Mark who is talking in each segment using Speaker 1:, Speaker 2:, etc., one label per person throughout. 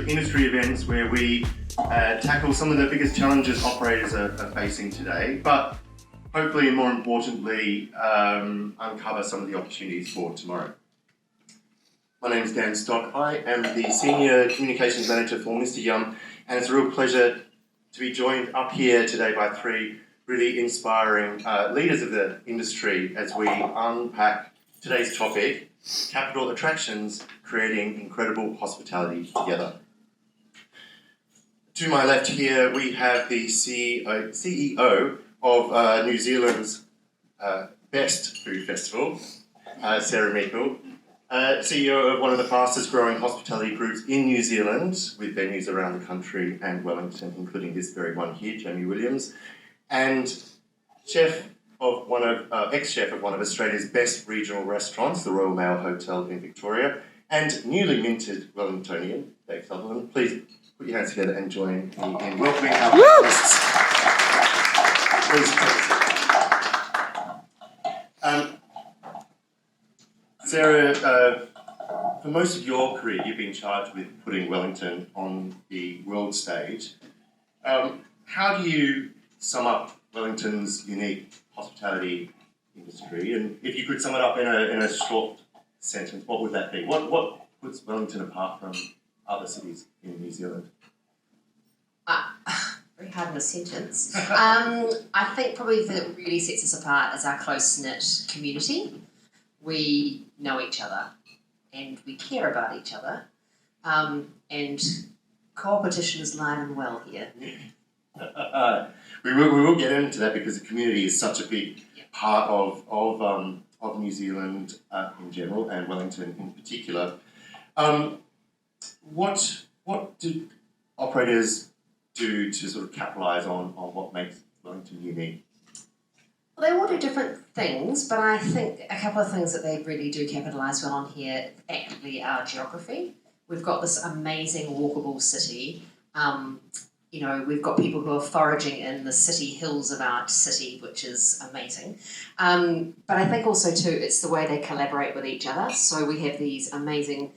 Speaker 1: industry events where we tackle some of the biggest challenges operators are facing today, but hopefully, and more importantly, uncover some of the opportunities for tomorrow. My name is Dan Stock. I am the Senior Communications Manager for me&u, and it's a real pleasure to be joined up here today by three really inspiring leaders of the industry as we unpack today's topic, capital attractions, creating incredible hospitality together. To my left here, we have the CEO of New Zealand's best food festival, Sarah Meikle, CEO of one of the fastest growing hospitality groups in New Zealand, with venues around the country and Wellington, including this very one here, Jamie Williams, and chef of ex-chef of one of Australia's best regional restaurants, the Royal Mail Hotel in Victoria, and newly minted Wellingtonian, Dave Sutherland. Please put your hands together and join me in welcoming our guests. Sarah, for most of your career, you've been charged with putting Wellington on the world stage. How do you sum up Wellington's unique hospitality industry? And if you could sum it up in a short sentence, what would that be? What puts Wellington apart from other cities in New Zealand?
Speaker 2: Very hard in a sentence. I think probably that really sets us apart is our close-knit community. We know each other and we care about each other, and competition is alive and well here. We will get into that because the community is such a big part of New Zealand in general and Wellington in particular. What do operators do to sort of capitalise on what makes Wellington unique? Well, they all do different things, but I think a couple of things that they really do capitalise well on here, actively, our geography. We've got this amazing walkable city. We've got people who are foraging in the city hills of our city, which is amazing. But I think also too, it's the way they collaborate with each other. So we have these amazing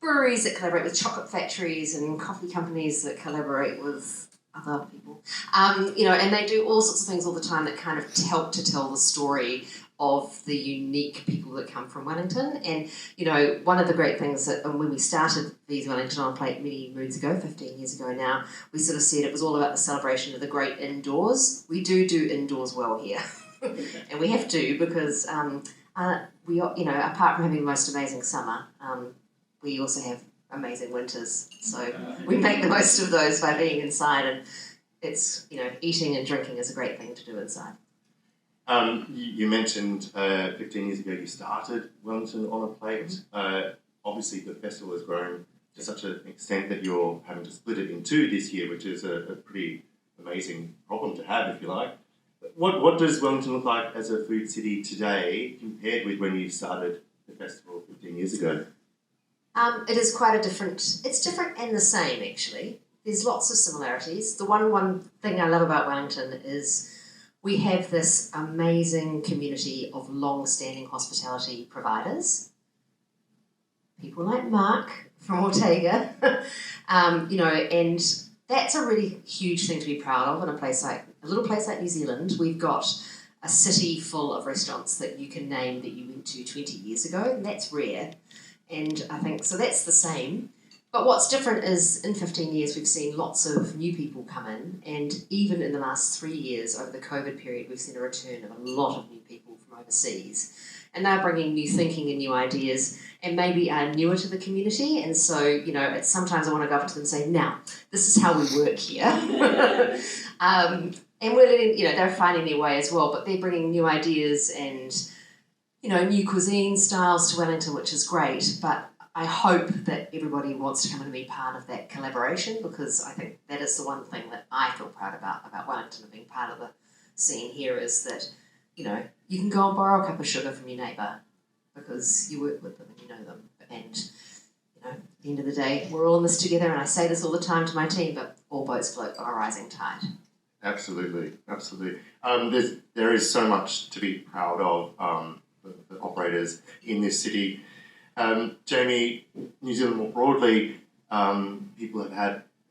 Speaker 2: breweries that collaborate with chocolate factories and coffee companies that collaborate with other people. And they do all sorts of things all the time that kind of help to tell the story of the unique people that come from Wellington. And, one of the great things that when we started these Wellington on Plate many moons ago, 15 years ago now, we sort of said it was all about the celebration of the great indoors. We do indoors well here. And we have to because we, apart from having the most amazing summer, we also have amazing winters. So we make the most of those by being inside, and it's, eating and drinking is a great thing to do inside.
Speaker 1: You mentioned 15 years ago you started Wellington on a Plate. Obviously the festival has grown to such an extent that you're having to split it in two this year, which is a pretty amazing problem to have, if you like. What does Wellington look like as a food city today compared with when you started the festival 15 years ago?
Speaker 2: It is quite it's different and the same actually. There's lots of similarities. The one thing I love about Wellington is we have this amazing community of long-standing hospitality providers. People like Mark from Ortega, and that's a really huge thing to be proud of in a little place like New Zealand. We've got a city full of restaurants that you can name that you went to 20 years ago, and that's rare. And I think, so that's the same. But what's different is in 15 years we've seen lots of new people come in, and even in the last 3 years over the COVID period we've seen a return of a lot of new people from overseas. And they're bringing new thinking and new ideas and maybe are newer to the community. And so, it's sometimes I want to go up to them and say, now, this is how we work here. And we're letting, they're finding their way as well, but they're bringing new ideas and new cuisine styles to Wellington, which is great, but I hope that everybody wants to come and be part of that collaboration, because I think that is the one thing that I feel proud about Wellington and being part of the scene here is that, you can go and borrow a cup of sugar from your neighbour because you work with them and you know them. And, at the end of the day, we're all in this together, and I say this all the time to my team, but all boats float on a rising tide.
Speaker 1: Absolutely. There is so much to be proud of for operators in this city. Jamie, New Zealand more broadly, people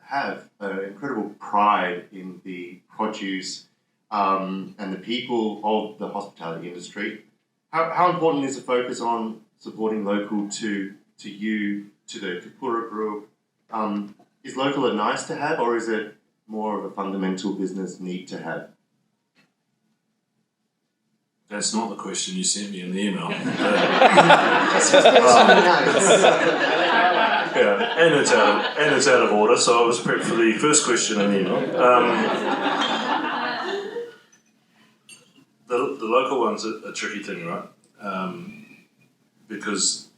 Speaker 1: have an incredible pride in the produce and the people of the hospitality industry. How important is the focus on supporting local to you, to the Kāpura group? Is local a nice to have, or is it more of a fundamental business need to have?
Speaker 3: That's not the question you sent me in the email.
Speaker 2: That's the question he knows.
Speaker 3: Yeah, and it's out of order, so I was prepped for the first question in the email. The local one's a tricky thing, right? Because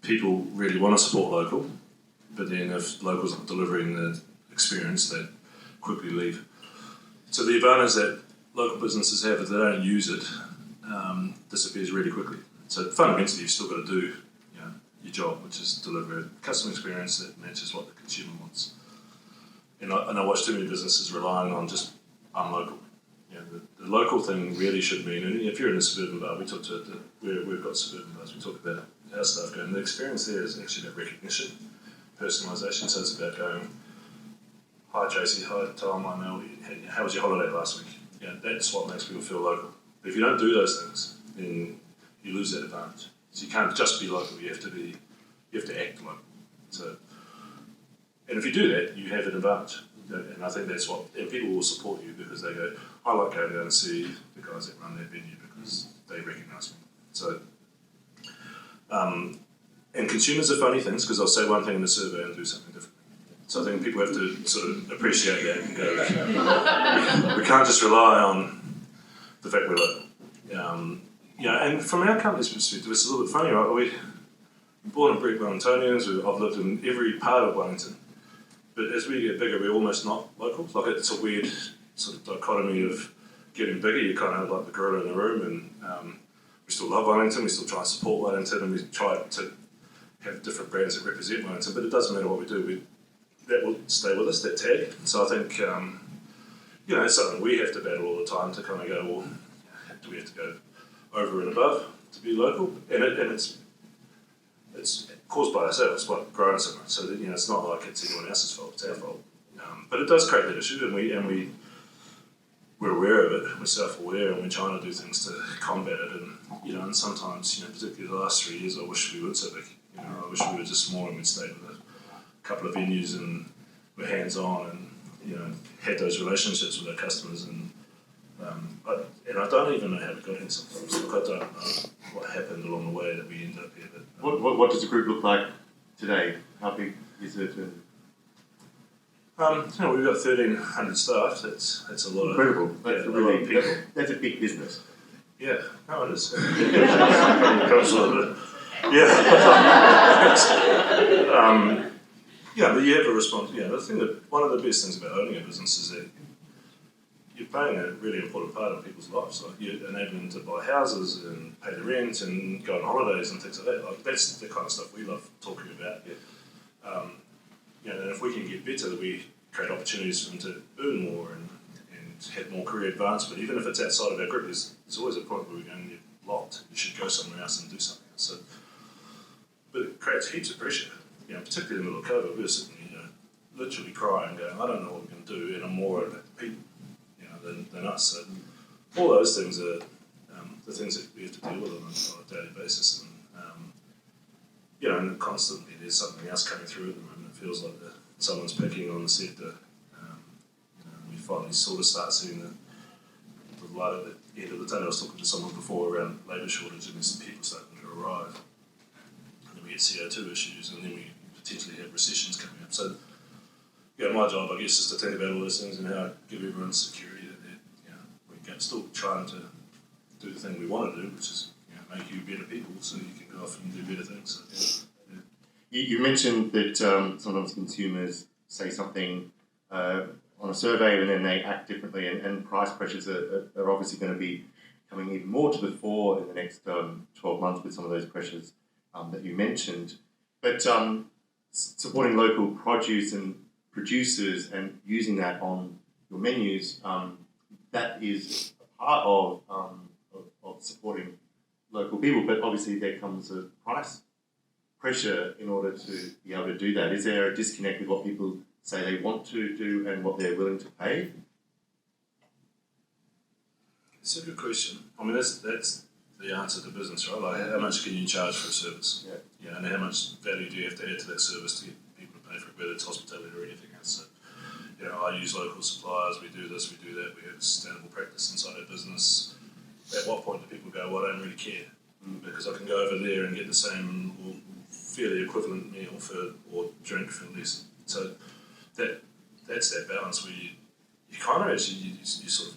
Speaker 3: people really want to support local, but then if locals aren't delivering the experience, they quickly leave. So the advantage that local businesses have, if they don't use it, disappears really quickly. So fundamentally, you've still got to do your job, which is deliver a customer experience that matches what the consumer wants. And I watch too many businesses relying on just, I'm local. The local thing really should mean, and if you're in a suburban bar, we talk to it, we've got suburban bars, we talk about our stuff going, the experience there is actually about recognition, personalisation, so it's about going, hi Tracy, hi Tom, I'm Mel, how was your holiday last week? That's what makes people feel local. But if you don't do those things, then you lose that advantage. So you can't just be local, you have to act local. So, and if you do that, you have an advantage. And I think that's what, and people will support you because they go, I like going down and see the guys that run that venue because they recognise me. So, and consumers are funny things because they'll say one thing in the survey and do something different. So I think people have to sort of appreciate that and go, we can't just rely on the fact we're local. And from our company's perspective, it's a little bit funny, right? We're born and bred Wellingtonians, I've lived in every part of Wellington. But as we get bigger, we're almost not local. Like it's a weird sort of dichotomy of getting bigger. You're kind of like the gorilla in the room, and we still love Wellington, we still try and support Wellington, and we try to have different brands that represent Wellington, but it doesn't matter what we do, that will stay with us, that tag. So I think, it's something we have to battle all the time to kind of go, well, do we have to go over and above to be local? And it's caused by ourselves, by growing so much. So that, it's not like it's anyone else's fault; it's our fault. But it does create that issue, and we're aware of it. We're self-aware, and we're trying to do things to combat it. And and sometimes, particularly the last 3 years, I wish we were so big. I wish we were just small and we'd stayed with a couple of venues and we're hands-on and had those relationships with our customers. And I don't even know how we got here sometimes. I don't know what happened along the way that we ended up here. But,
Speaker 1: what does the group look like today? How big is it?
Speaker 3: We've got 1,300 staff. That's a lot.
Speaker 1: Incredible.
Speaker 3: That's a lot of people.
Speaker 1: That's a big business.
Speaker 3: Yeah, no, it is. But you have a response. The thing that one of the best things about owning a business is that you're playing a really important part in people's lives. Like you're enabling them to buy houses and pay the rent and go on holidays and things like that. Like that's the kind of stuff we love talking about. And if we can get better, we create opportunities for them to earn more and have more career advancement. Even if it's outside of our group, there's always a point where we're going, you're locked. You should go somewhere else and do something else. So, but it creates heaps of pressure. Particularly in the middle of COVID, we were sitting, literally crying, going, I don't know what we're going to do, and I'm more worried about the people, than us. So all those things are the things that we have to deal with on a daily basis, and constantly there's something else coming through at the moment. It feels like someone's picking on the sector. We finally sort of start seeing the light at the end of the tunnel. I was talking to someone before around labour shortage, and there's people starting to arrive. And then we get CO2 issues, and then we potentially have recessions coming up. So, my job, I guess, is to think about all those things and how I give everyone security that we're still trying to do the thing we want to do, which is make you better people so you can go off and do better things. So,
Speaker 1: You mentioned that sometimes consumers say something on a survey and then they act differently, and price pressures are obviously going to be coming even more to the fore in the next 12 months with some of those pressures that you mentioned. But supporting local produce and producers and using that on your menus, that is a part of supporting local people. But obviously there comes a price pressure in order to be able to do that? Is there a disconnect with what people say they want to do and what they're willing to pay?
Speaker 3: It's a good question. I mean, that's the answer to business, right? Like, how much can you charge for a service?
Speaker 1: Yeah.
Speaker 3: You know, and how much value do you have to add to that service to get people to pay for it, whether it's hospitality or anything else. So, you know, I use local suppliers, we do this, we do that, we have a sustainable practice inside our business. At what point do people go, well, I don't really care? Because I can go over there and get the same or fairly equivalent meal or drink for less. So that's that balance where you kind of actually, you sort of,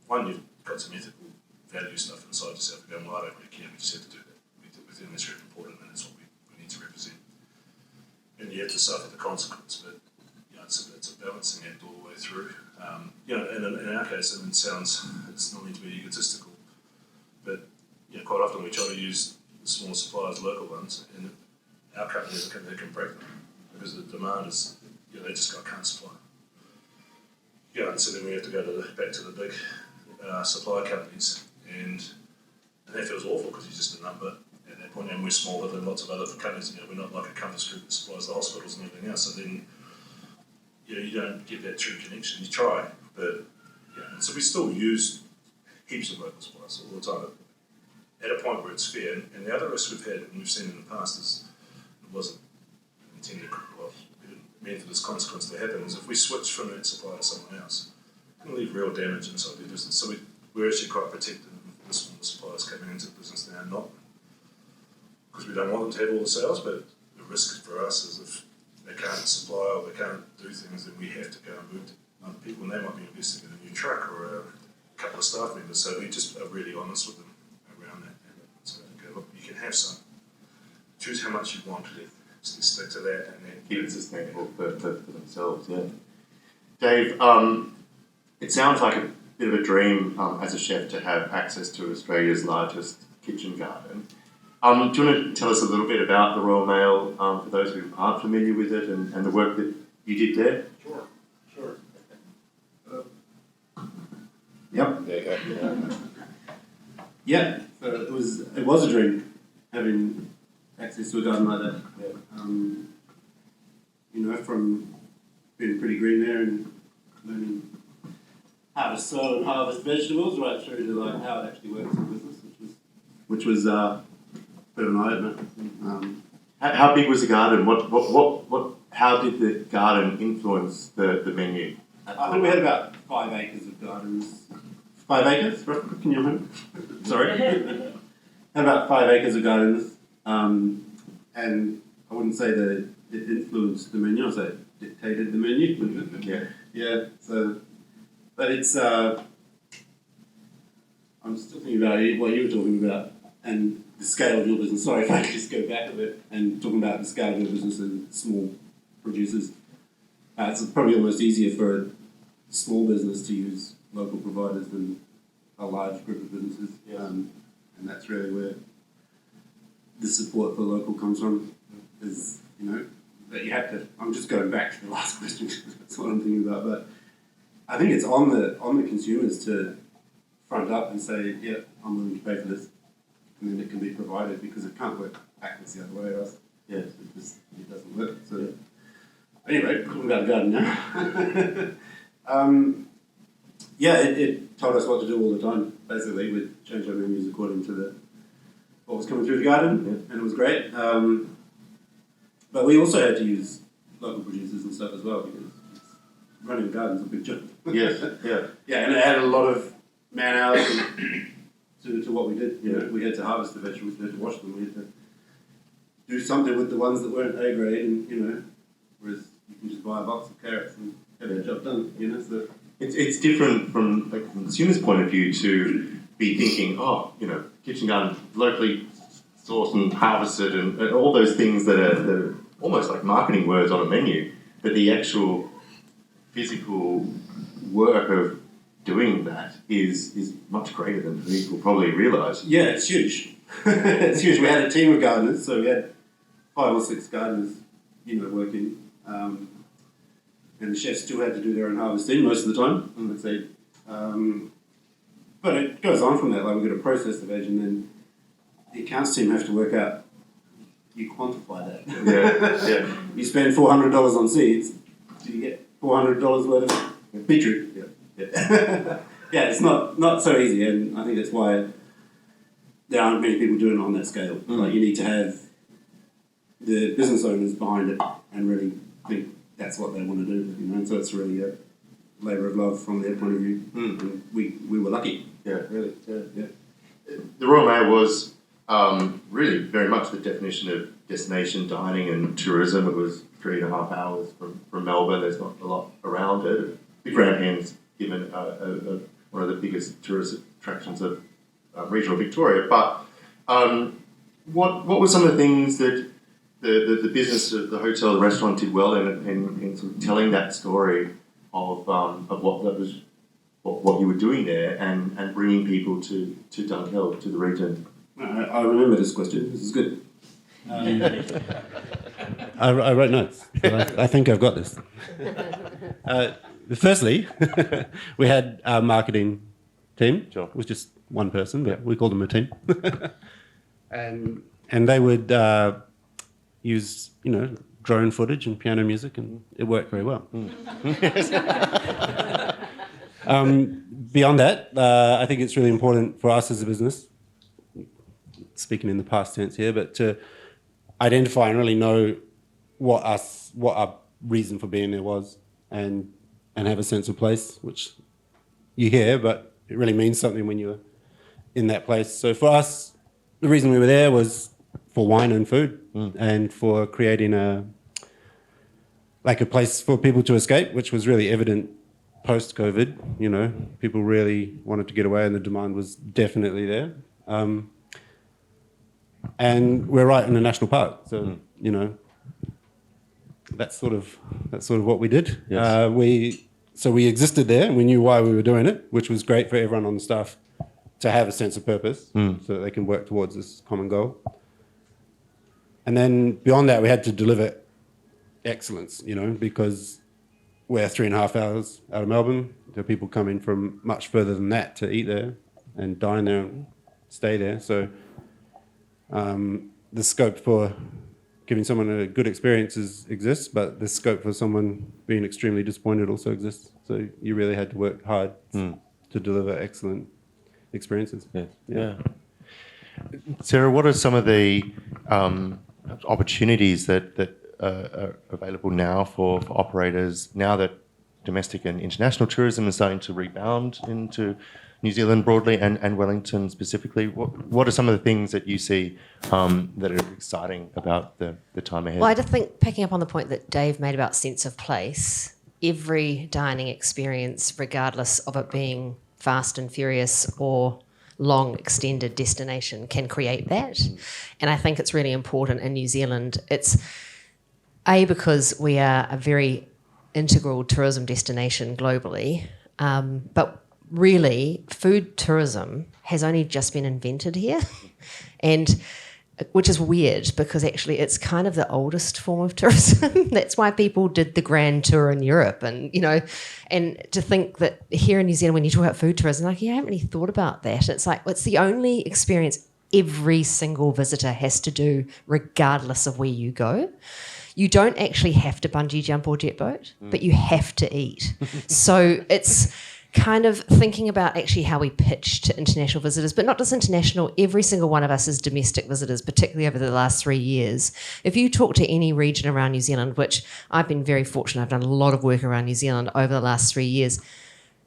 Speaker 3: one, you've got some ethical value stuff inside yourself and going, well, I don't really care, we just have to do that. We think that's really important and that's what we need to represent. And you have to suffer the consequence, but you know, it's a balancing act all the way through. You know, and in our case, and it's not meant to be egotistical, but you know, quite often we try to use the small suppliers, local ones, and our companies they can break them because the demand is, you know, they just can't supply. Yeah, and so then we have to go back to the big supply companies, and that feels awful because you're just a number at that point, and we're smaller than lots of other companies. You know, we're not like a Compass Group that supplies the hospitals and everything else. So then, you know, you don't get that true connection. You try, but yeah. And so we still use heaps of local suppliers all the time at a point where it's fair. And the other risk we've had and we've seen in the past is it wasn't intended. Well, we didn't mean for this consequence to happen. Is if we switch from that supplier to someone else, it can leave real damage inside their business. So we're actually quite protected of the smaller suppliers coming into the business now, not because we don't want them to have all the sales, but the risk for us is if they can't supply or they can't do things, then we have to go and move to other people, and they might be investing in a new truck or a couple of staff members. So we just are really honest with them around that. And so we go, look, you can have some. Choose how much you want, just stick to that, and then
Speaker 1: Keep it sustainable for themselves, yeah. Dave, it sounds like a bit of a dream as a chef to have access to Australia's largest kitchen garden. Do you want to tell us a little bit about the Royal Mail for those who aren't familiar with it and the work that you did there?
Speaker 4: Sure.
Speaker 1: Yep.
Speaker 4: There you go. Yeah, so it was a dream having access to a garden like that. Yeah. You know, from being pretty green there and learning how to sow and harvest vegetables, right through to like how it actually works in business, which was a bit of an eye-opener.
Speaker 1: How big was the garden? How did the garden influence the menu?
Speaker 4: I think we had about 5 acres of gardens. 5 acres? Can you remember? Sorry. Had about 5 acres of gardens, and I wouldn't say that it influenced the menu. I'd say it dictated the menu.
Speaker 1: Yeah.
Speaker 4: Yeah. So, but it's. I'm still thinking about what you were talking about and the scale of your business. Sorry if I could just go back a bit and talking about the scale of your business and small producers. It's probably almost easier for a small business to use local providers than a large group of businesses.
Speaker 1: Yeah.
Speaker 4: And that's really where the support for local comes from. Is, you know, that you have to. I'm just going back to the last question. That's what I'm thinking about. But I think it's on the consumers to front up and say, yeah, I'm willing to pay for this, and then it can be provided, because it can't work backwards the other way, or else it doesn't work. So anyway, talking about the garden now. It told us what to do all the time. Basically, we'd change our menus according to what was coming through the garden, and it was great. But we also had to use local producers and stuff as well, because running a garden's a big job.
Speaker 1: Yes, yeah.
Speaker 4: Yeah, and it added a lot of man hours to what we did. You know, we had to harvest the vegetables, we had to wash them, we had to do something with the ones that weren't A grade, and you know, whereas you can just buy a box of carrots and have the job done. You know, so
Speaker 1: It's different from a consumer's point of view to be thinking, kitchen garden locally sourced and harvested and all those things that are almost like marketing words on a menu, but the actual physical work of doing that is much greater than people probably realise.
Speaker 4: yeah, it's huge. It's huge. We had a team of gardeners, so we had 5 or 6 gardeners, you know, working. And the chefs still had to do their own harvesting most of the time, I would say. But it goes on from that. Like, we've got to process the veg, and then the accounts team have to work out you quantify that?
Speaker 1: Yeah.
Speaker 4: You spend $400 on seeds, do you get $400 worth of beetroot?
Speaker 1: Yeah.
Speaker 4: Yeah, it's not so easy, and I think that's why there aren't many people doing it on that scale. Like, you need to have the business owners behind it and really think that's what they want to do, and so it's really a labour of love from their point of view. And we were lucky.
Speaker 1: Yeah, really.
Speaker 4: Yeah.
Speaker 1: The Royal Mail was really very much the definition of destination dining and tourism. It was 3.5 hours from Melbourne. There's not a lot around it. The Grand Hand's given one of the biggest tourist attractions of regional Victoria. But what were some of the things that the business, the hotel, the restaurant did well in sort of telling that story of what you were doing there and bringing people to Dunkeld, to the region?
Speaker 4: I remember this question. This is good.
Speaker 5: I wrote notes. So I think I've got this. Firstly, we had our marketing team.
Speaker 1: Sure.
Speaker 5: It was just one person, but we called them a team. and they would use, drone footage and piano music, and it worked very well. Beyond that, I think it's really important for us as a business, speaking in the past tense here, but to identify and really know what our reason for being there was, and have a sense of place, which you hear, but it really means something when you're in that place. So for us, the reason we were there was for wine and food, and for creating a place for people to escape, which was really evident post-COVID. People really wanted to get away, and the demand was definitely there. And we're right in a national park, so that's sort of what we did.
Speaker 1: Yes.
Speaker 5: We existed there, and we knew why we were doing it, which was great for everyone on the staff to have a sense of purpose, so that they can work towards this common goal. And then beyond that, we had to deliver excellence, because we're 3.5 hours out of Melbourne. There are people coming from much further than that to eat there and dine there and stay there. So the scope for giving someone a good experience exists, but the scope for someone being extremely disappointed also exists. So you really had to work hard to deliver excellent experiences.
Speaker 1: Yeah. Sarah, what are some of the opportunities that are available now for operators, now that domestic and international tourism is starting to rebound into New Zealand broadly and Wellington specifically? What are some of the things that you see that are exciting about the time ahead?
Speaker 2: Well, I just think, picking up on the point that Dave made about sense of place, every dining experience, regardless of it being fast and furious or long extended destination, can create that. And I think it's really important in New Zealand. It's because we are a very integral tourism destination globally, but really food tourism has only just been invented here, and which is weird because actually it's kind of the oldest form of tourism. That's why people did the grand tour in Europe, and and to think that here in New Zealand, when you talk about food tourism, I haven't really thought about that. It's like, it's the only experience every single visitor has to do regardless of where you go. You don't actually have to bungee jump or jet boat, but you have to eat. So it's kind of thinking about actually how we pitch to international visitors, but not just international. Every single one of us is domestic visitors, particularly over the last 3 years. If you talk to any region around New Zealand, which I've been very fortunate, I've done a lot of work around New Zealand over the last 3 years,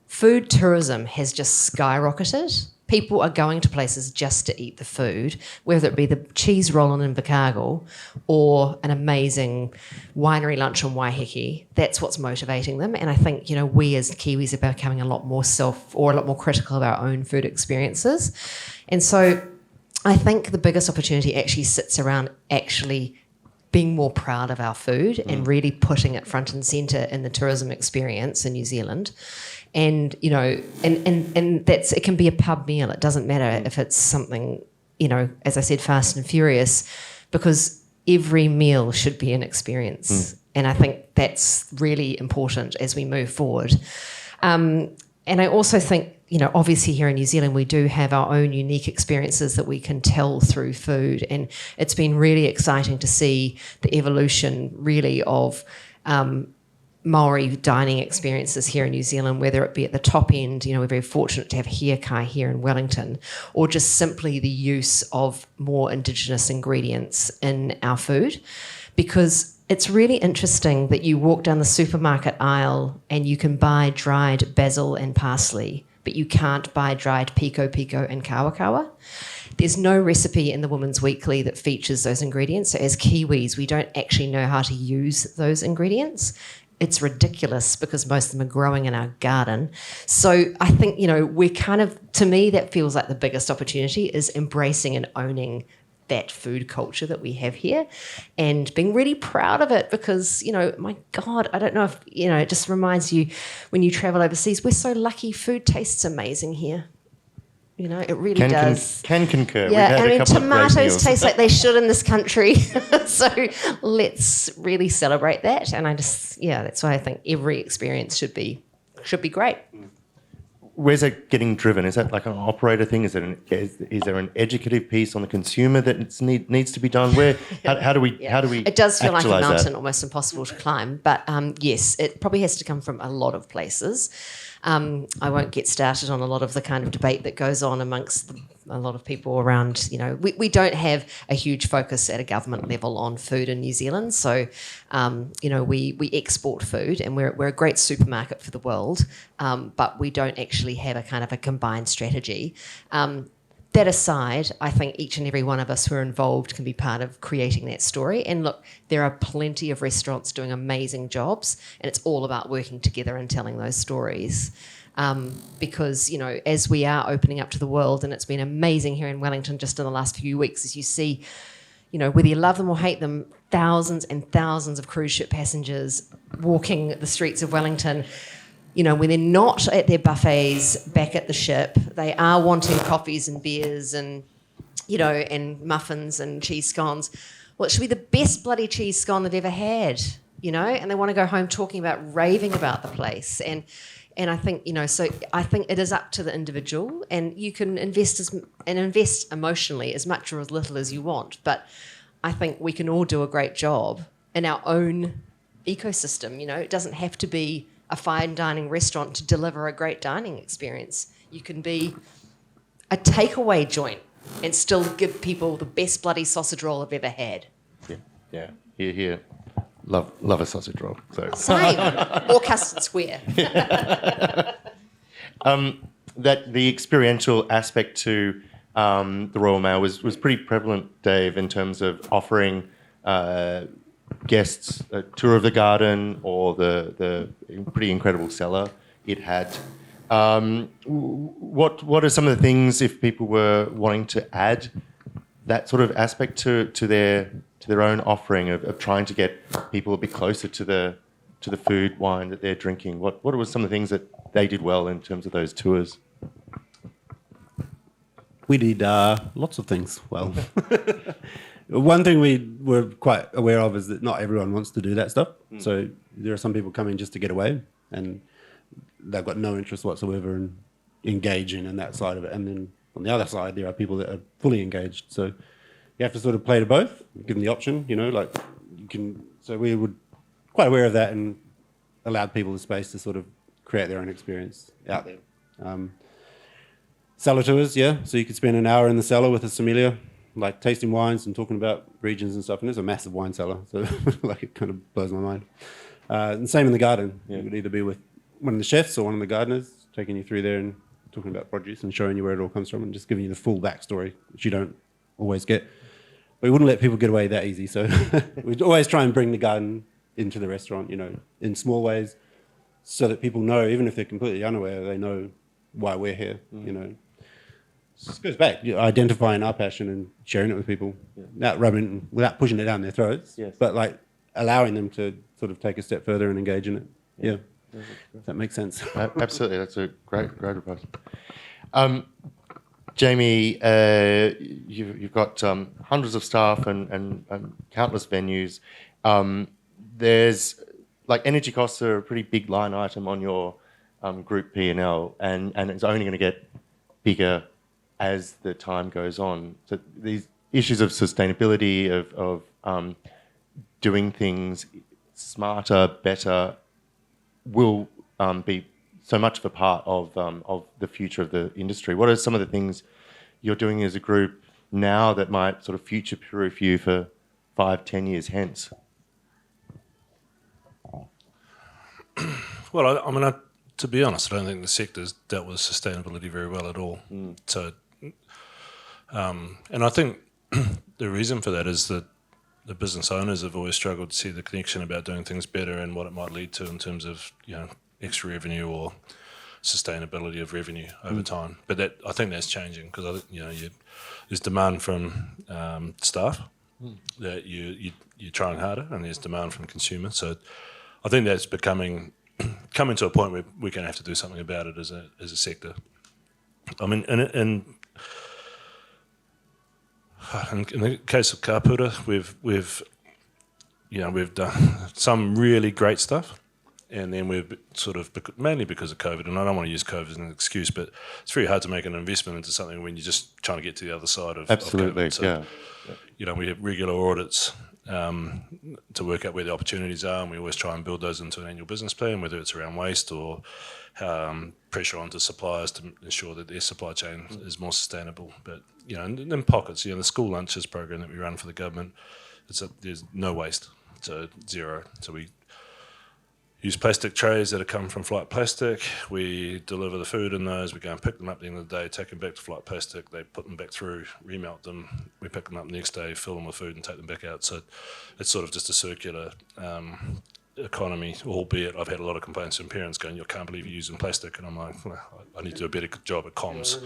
Speaker 2: food tourism has just skyrocketed. People are going to places just to eat the food, whether it be the cheese roll in Invercargill or an amazing winery lunch on Waiheke. That's what's motivating them. And I think, we as Kiwis are becoming a lot more critical of our own food experiences. And so I think the biggest opportunity actually sits around actually being more proud of our food and really putting it front and centre in the tourism experience in New Zealand. And and that's, it can be a pub meal. It doesn't matter if it's something, as I said, fast and furious, because every meal should be an experience. And I think that's really important as we move forward. And I also think obviously here in New Zealand we do have our own unique experiences that we can tell through food, and it's been really exciting to see the evolution really of Maori dining experiences here in New Zealand, whether it be at the top end, we're very fortunate to have hiakai here in Wellington, or just simply the use of more Indigenous ingredients in our food, because it's really interesting that you walk down the supermarket aisle and you can buy dried basil and parsley, but you can't buy dried piko and kawa. There's no recipe in the Women's Weekly that features those ingredients. So as Kiwis, we don't actually know how to use those ingredients. It's ridiculous because most of them are growing in our garden. So I think, we're to me, that feels like the biggest opportunity is embracing and owning that food culture that we have here and being really proud of it because, my God, I don't know if, it just reminds you when you travel overseas, we're so lucky. Food tastes amazing here. It really does.
Speaker 6: Can concur.
Speaker 2: Yeah, tomatoes taste like they should in this country. So let's really celebrate that. And that's why I think every experience should be great.
Speaker 6: Where's it getting driven? Is that like an operator thing? Is there an educative piece on the consumer that needs to be done? How do we
Speaker 2: It does feel like a mountain,
Speaker 6: that?
Speaker 2: almost impossible to climb. But yes, it probably has to come from a lot of places. I won't get started on a lot of the kind of debate that goes on amongst a lot of people around, we don't have a huge focus at a government level on food in New Zealand. So, we export food and we're a great supermarket for the world, but we don't actually have a kind of a combined strategy. That aside, I think each and every one of us who are involved can be part of creating that story. And look, there are plenty of restaurants doing amazing jobs, and it's all about working together and telling those stories. Because, as we are opening up to the world, and it's been amazing here in Wellington just in the last few weeks, as you see, whether you love them or hate them, thousands and thousands of cruise ship passengers walking the streets of Wellington. When they're not at their buffets back at the ship, they are wanting coffees and beers and, and muffins and cheese scones. Well, it should be the best bloody cheese scone they've ever had, and they want to go home raving about the place. And I think, so I think it is up to the individual, and you can invest emotionally as much or as little as you want. But I think we can all do a great job in our own ecosystem. It doesn't have to be a fine dining restaurant to deliver a great dining experience. You can be a takeaway joint and still give people the best bloody sausage roll I've ever had.
Speaker 6: Yeah. Here. Love a sausage roll. So.
Speaker 2: Same. Or custard square.
Speaker 6: That the experiential aspect to the Royal Mail was pretty prevalent, Dave, in terms of offering guests a tour of the garden or the pretty incredible cellar it had. What are some of the things, if people were wanting to add that sort of aspect to their own offering of trying to get people a bit closer to the food, wine that there drinking? What were some of the things that they did well in terms of those tours?
Speaker 5: We did lots of things well. One thing we were quite aware of is that not everyone wants to do that stuff. So there are some people coming just to get away, and they've got no interest whatsoever in engaging in that side of it. And then on the other side, there are people that are fully engaged. So you have to sort of play to both, give them the option, you can. So we were quite aware of that and allowed people the space to sort of create their own experience out there. Cellar tours, yeah. So you could spend an hour in the cellar with a sommelier, like tasting wines and talking about regions and stuff. And there's a massive wine cellar, so it kind of blows my mind. And same in the garden. Yeah. You would either be with one of the chefs or one of the gardeners, taking you through there and talking about produce and showing you where it all comes from and just giving you the full backstory, which you don't always get. But we wouldn't let people get away that easy. So we'd always try and bring the garden into the restaurant, in small ways, so that people know, even if they're completely unaware, they know why we're here, It goes back, identifying our passion and sharing it with people, without pushing it down their throats, yes. But allowing them to sort of take a step further and engage in it. Yeah. If that makes sense.
Speaker 6: Absolutely, that's a great approach. Jamie, you've got hundreds of staff and countless venues. There's energy costs are a pretty big line item on your group P&L, and it's only going to get bigger as the time goes on. So these issues of sustainability, of doing things smarter, better, will be so much of a part of the future of the industry. What are some of the things you're doing as a group now that might sort of future-proof you for 5-10 years hence?
Speaker 3: Well, I mean, to be honest, I don't think the sector's dealt with sustainability very well at all. So, and I think the reason for that is that the business owners have always struggled to see the connection about doing things better and what it might lead to in terms of, extra revenue or sustainability of revenue over time. But I think that's changing because there's demand from staff that you're trying harder, and there's demand from consumers. So I think that's coming to a point where we're going to have to do something about it as a sector. I mean, in the case of Kāpura, we've done some really great stuff, and then we've sort of, mainly because of COVID, and I don't want to use COVID as an excuse, but it's very hard to make an investment into something when you're just trying to get to the other side of
Speaker 6: Absolutely,
Speaker 3: of COVID. So, we have regular audits to work out where the opportunities are, and we always try and build those into an annual business plan, whether it's around waste or pressure onto suppliers to ensure that their supply chain is more sustainable. But in pockets, the school lunches program that we run for the government, there's no waste, so zero. So we use plastic trays that have come from Flight Plastic. We deliver the food in those. We go and pick them up at the end of the day, take them back to Flight Plastic. They put them back through, remelt them. We pick them up the next day, fill them with food, and take them back out. So it's sort of just a circular economy, albeit I've had a lot of complaints from parents going, "You can't believe you're using plastic." And I'm like, well, I need to do a better job at comms.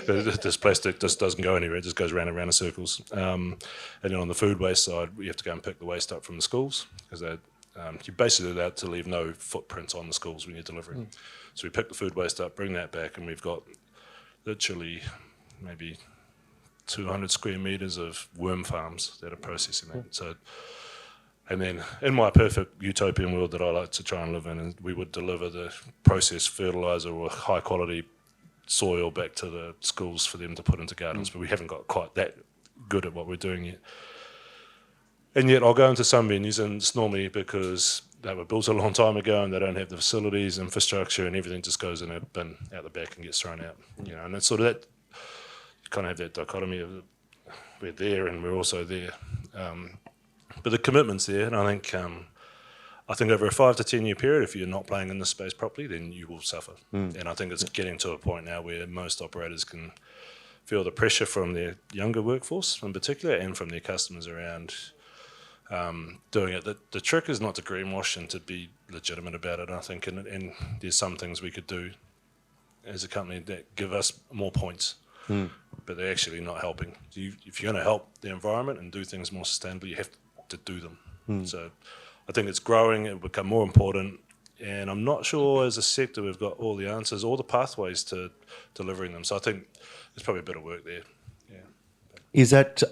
Speaker 3: This plastic just doesn't go anywhere. It just goes round and round in circles. And then on the food waste side, we have to go and pick the waste up from the schools because you're basically allowed to leave no footprints on the schools when you're delivering. So we pick the food waste up, bring that back, and we've got literally maybe 200 square metres of worm farms that are processing that. So, and then in my perfect utopian world that I like to try and live in, we would deliver the processed fertiliser or high quality soil back to the schools for them to put into gardens, but we haven't got quite that good at what we're doing yet. And yet I'll go into some venues, and it's normally because they were built a long time ago and they don't have the facilities, infrastructure, and everything just goes in a bin out the back and gets thrown out. And it's sort of that, you kind of have that dichotomy of we're there and we're also there. But the commitment's there, and I think over a 5 to 10 year period, if you're not playing in this space properly, then you will suffer. And I think it's getting to a point now where most operators can feel the pressure from their younger workforce in particular and from their customers around doing it. The trick is not to greenwash and to be legitimate about it, I think, and there's some things we could do as a company that give us more points, but they're actually not helping. If you're going to help the environment and do things more sustainably, you have to do them. So I think it's growing, it will become more important, and I'm not sure as a sector we've got all the answers, all the pathways to delivering them. So I think there's probably a bit of work there.
Speaker 6: Is that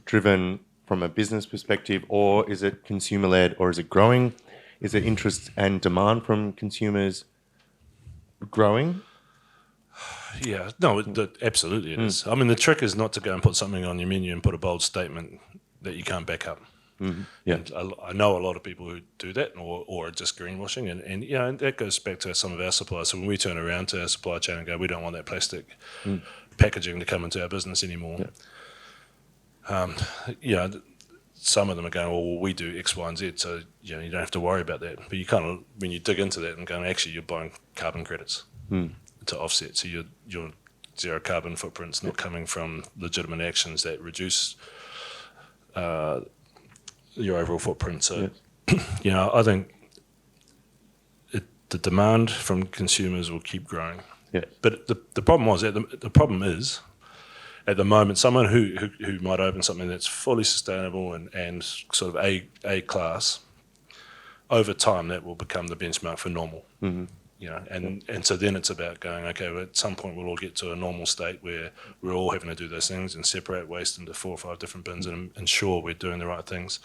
Speaker 6: driven from a business perspective, or is it consumer-led, or is it growing? Is it interest and demand from consumers growing?
Speaker 3: Yeah, no, absolutely it is. I mean, the trick is not to go and put something on your menu and put a bold statement that you can't back up.
Speaker 6: Yeah,
Speaker 3: And I know a lot of people who do that or are just greenwashing, and that goes back to some of our suppliers. So when we turn around to our supply chain and go, we don't want that plastic packaging to come into our business anymore. Some of them are going, well, we do X, Y, and Z, so you don't have to worry about that. But you kind of, when you dig into that and go, actually, you're buying carbon credits to offset, so your zero carbon footprint's not coming from legitimate actions that reduce your overall footprint. So, I think the demand from consumers will keep growing.
Speaker 6: Yeah.
Speaker 3: But the problem is, at the moment, someone who might open something that's fully sustainable and sort of A class, over time that will become the benchmark for normal. And so then it's about going, okay, well, at some point we'll all get to a normal state where we're all having to do those things and separate waste into 4 or 5 different bins and ensure we're doing the right things,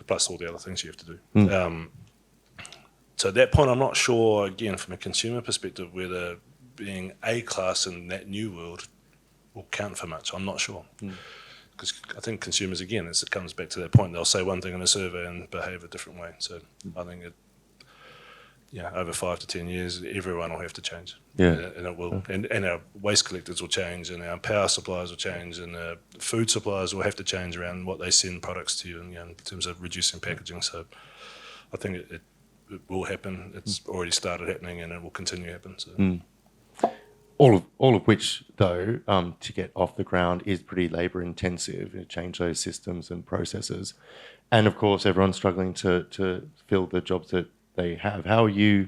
Speaker 3: plus all the other things you have to do. So at that point, I'm not sure, again, from a consumer perspective, whether being A class in that new world will count for much. I'm not sure. Because I think consumers, again, it comes back to that point, they'll say one thing in a survey and behave a different way. So I think over 5 to 10 years, everyone will have to change.
Speaker 6: Yeah.
Speaker 3: And it will. And our waste collectors will change, and our power suppliers will change, and our food suppliers will have to change around what they send products to you, and, in terms of reducing packaging. So I think it will happen. It's already started happening, and it will continue to happen. So.
Speaker 6: All of which, though, to get off the ground is pretty labour intensive, to change those systems and processes. And of course, everyone's struggling to fill the jobs that they have. How are you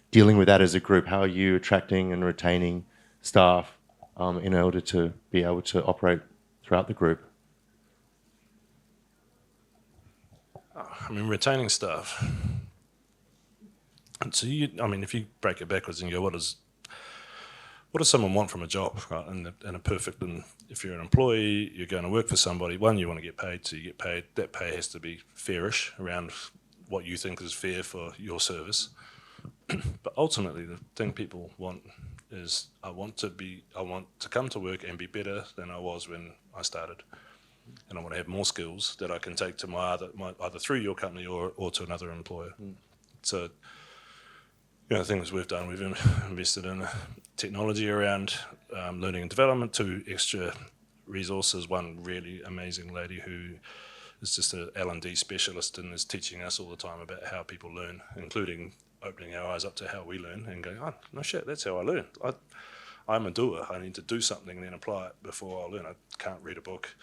Speaker 6: dealing with that as a group? How are you attracting and retaining staff in order to be able to operate throughout the group?
Speaker 3: I mean, retaining staff. So if you break it backwards and go, what does someone want from a job, right? And if you're an employee, you're going to work for somebody. One, you want to get paid, so you get paid. That pay has to be fairish around what you think is fair for your service. But ultimately, the thing people want is, I want to come to work and be better than I was when I started, and I want to have more skills that I can take to either through your company or to another employer. So, things we've done, we've invested in technology around learning and development, 2 extra resources, one really amazing lady who is just an L&D specialist and is teaching us all the time about how people learn, including opening our eyes up to how we learn and going, oh, no shit, that's how I learn. I'm a doer. I need to do something and then apply it before I learn. I can't read a book,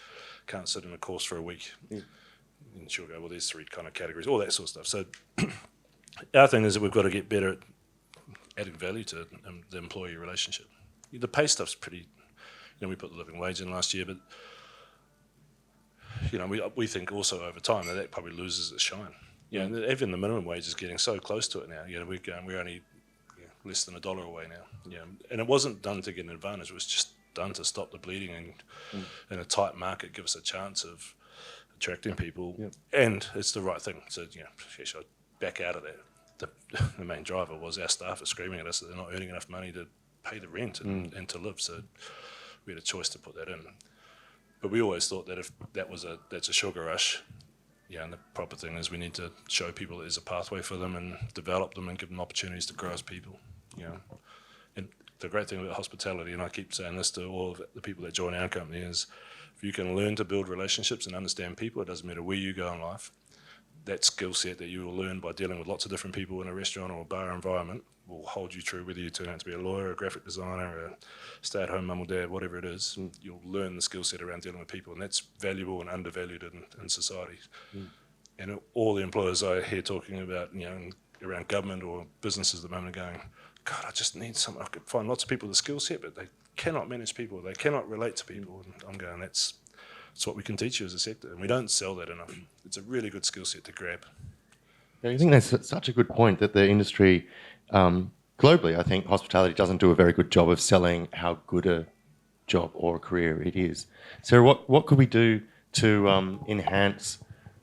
Speaker 3: can't sit in a course for a week. And she'll go, well, there's 3 kind of categories, all that sort of stuff. So our thing is that we've got to get better at adding value to the employee relationship. The pay stuff's pretty, we put the living wage in last year, but we think also over time that probably loses its shine. Even the minimum wage is getting so close to it now. We're only less than $1 away now. And it wasn't done to get an advantage. It was just done to stop the bleeding and in a tight market give us a chance of attracting people. And it's the right thing. So should I back out of that? The main driver was our staff are screaming at us that they're not earning enough money to pay the rent and to live. So we had a choice to put that in. But we always thought that if that's a sugar rush, and the proper thing is we need to show people there's a pathway for them and develop them and give them opportunities to grow as people. And the great thing about hospitality, and I keep saying this to all of the people that join our company, is if you can learn to build relationships and understand people, it doesn't matter where you go in life, that skill set that you will learn by dealing with lots of different people in a restaurant or a bar environment will hold you true whether you turn out to be a lawyer, a graphic designer, a stay-at-home mum or dad, whatever it is. You'll learn the skill set around dealing with people, and that's valuable and undervalued in society. And all the employers I hear talking about, around government or businesses at the moment are going, God, I just need something. I could find lots of people with the skill set, but they cannot manage people. They cannot relate to people. And I'm going, that's what we can teach you as a sector, and we don't sell that enough. It's a really good skill set to grab.
Speaker 6: I think that's such a good point that the industry, globally, I think hospitality doesn't do a very good job of selling how good a job or a career it is. Sarah, what could we do to enhance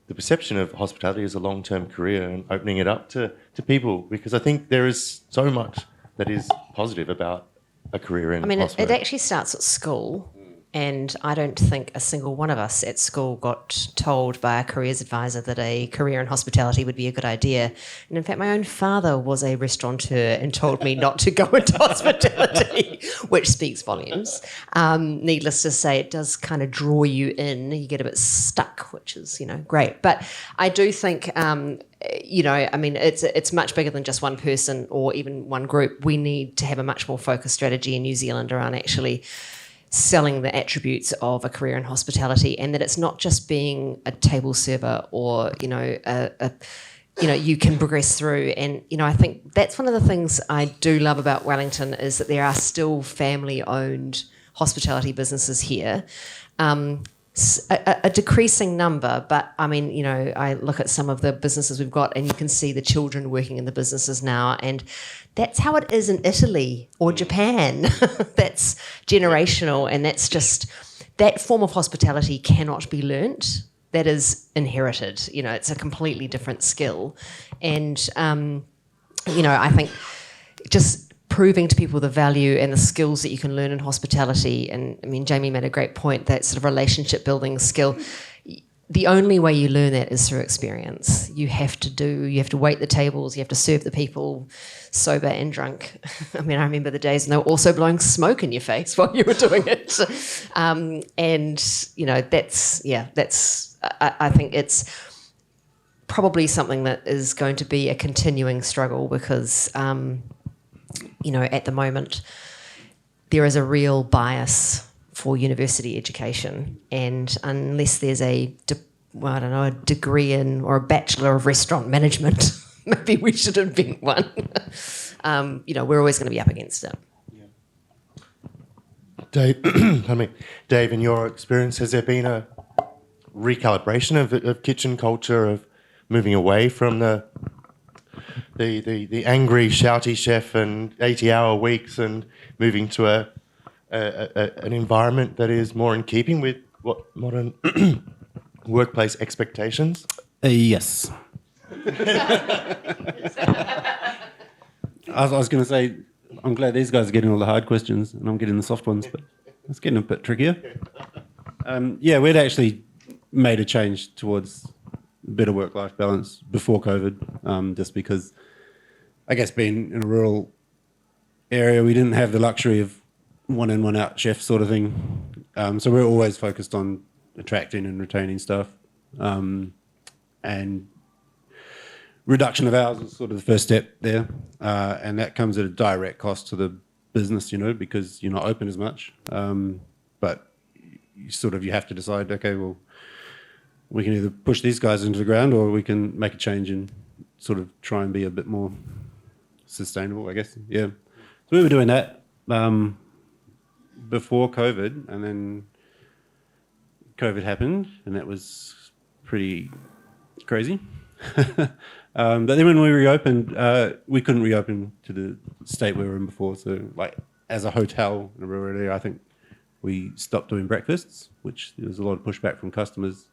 Speaker 6: the perception of hospitality as a long-term career and opening it up to people? Because I think there is so much that is positive about a career in hospitality.
Speaker 2: It actually starts at school. And I don't think a single one of us at school got told by a careers advisor that a career in hospitality would be a good idea. And in fact, my own father was a restaurateur and told me not to go into hospitality, which speaks volumes. Needless to say, it does kind of draw you in. You get a bit stuck, which is, great. But I do think, it's much bigger than just one person or even one group. We need to have a much more focused strategy in New Zealand around actually selling the attributes of a career in hospitality, and that it's not just being a table server or you can progress through. And I think that's one of the things I do love about Wellington is that there are still family-owned hospitality businesses here. A decreasing number, but I look at some of the businesses we've got and you can see the children working in the businesses now, and that's how it is in Italy or Japan. That's generational, and that's just, that form of hospitality cannot be learnt. That is inherited. It's a completely different skill. And I think just proving to people the value and the skills that you can learn in hospitality. And I mean, Jamie made a great point, that sort of relationship building skill. The only way you learn that is through experience. You have to wait the tables, you have to serve the people, sober and drunk. I mean, I remember the days and they were also blowing smoke in your face while you were doing it. I think it's probably something that is going to be a continuing struggle because, at the moment, there is a real bias for university education, and unless there's a degree in or a bachelor of restaurant management, maybe we should invent one. We're always going to be up against it.
Speaker 6: Dave, pardon me. Dave, in your experience, has there been a recalibration of kitchen culture, of moving away from the angry, shouty chef and 80-hour weeks, and moving to an environment that is more in keeping with what modern workplace expectations?
Speaker 5: Yes. I was going to say, I'm glad these guys are getting all the hard questions and I'm getting the soft ones, but it's getting a bit trickier. We'd actually made a change towards better work-life balance before COVID, just because, I guess, being in a rural area, we didn't have the luxury of one in, one out chef sort of thing. So we're always focused on attracting and retaining staff. And reduction of hours is sort of the first step there. And that comes at a direct cost to the business, because you're not open as much. But you have to decide, okay, well, we can either push these guys into the ground or we can make a change and sort of try and be a bit more sustainable, I guess. Yeah. So we were doing that before COVID, and then COVID happened, and that was pretty crazy. But then when we reopened, we couldn't reopen to the state we were in before. So, as a hotel in a rural area, I think we stopped doing breakfasts, which there was a lot of pushback from customers.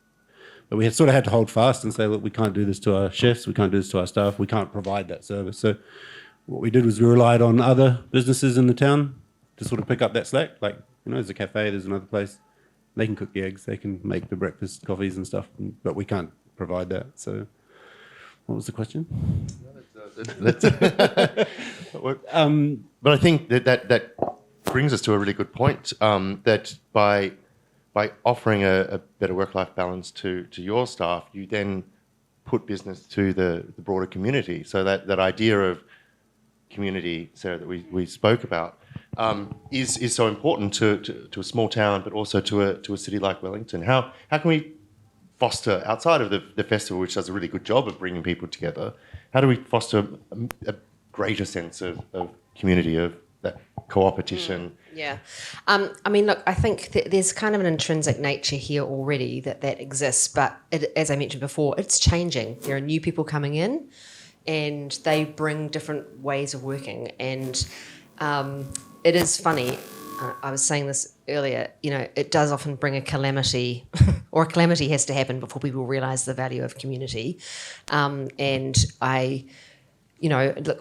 Speaker 5: But we had to hold fast and say, look, we can't do this to our chefs, we can't do this to our staff, we can't provide that service. So what we did was we relied on other businesses in the town to sort of pick up that slack. There's a cafe, there's another place. They can cook the eggs, they can make the breakfast coffees and stuff, but we can't provide that. So what was the question?
Speaker 6: But I think that brings us to a really good point, that by offering a better work-life balance to your staff, you then put business to the broader community. So that idea of community, Sarah, that we spoke about, is so important to a small town, but also to a city like Wellington. How can we foster, outside of the festival, which does a really good job of bringing people together, how do we foster a greater sense of community, of that co-opetition?
Speaker 2: Yeah. Look, I think there's kind of an intrinsic nature here already that exists, but as I mentioned before, it's changing. There are new people coming in and they bring different ways of working. And it is funny, I was saying this earlier, it does often bring a calamity, or a calamity has to happen before people realise the value of community. Look,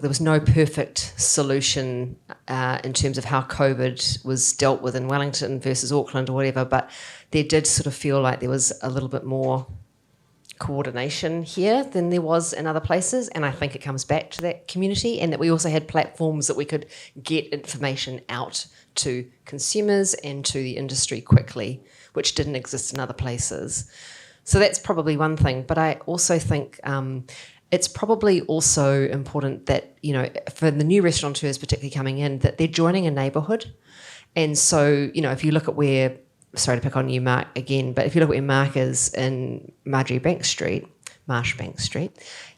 Speaker 2: there was no perfect solution in terms of how COVID was dealt with in Wellington versus Auckland or whatever, but there did sort of feel like there was a little bit more coordination here than there was in other places, and I think it comes back to that community, and that we also had platforms that we could get information out to consumers and to the industry quickly, which didn't exist in other places. So that's probably one thing, but I also think it's probably also important that, for the new restaurateurs particularly coming in, that they're joining a neighbourhood. And so, if you look at where, sorry to pick on you, Mark, again, but if you look at where Mark is in Marshbank Street,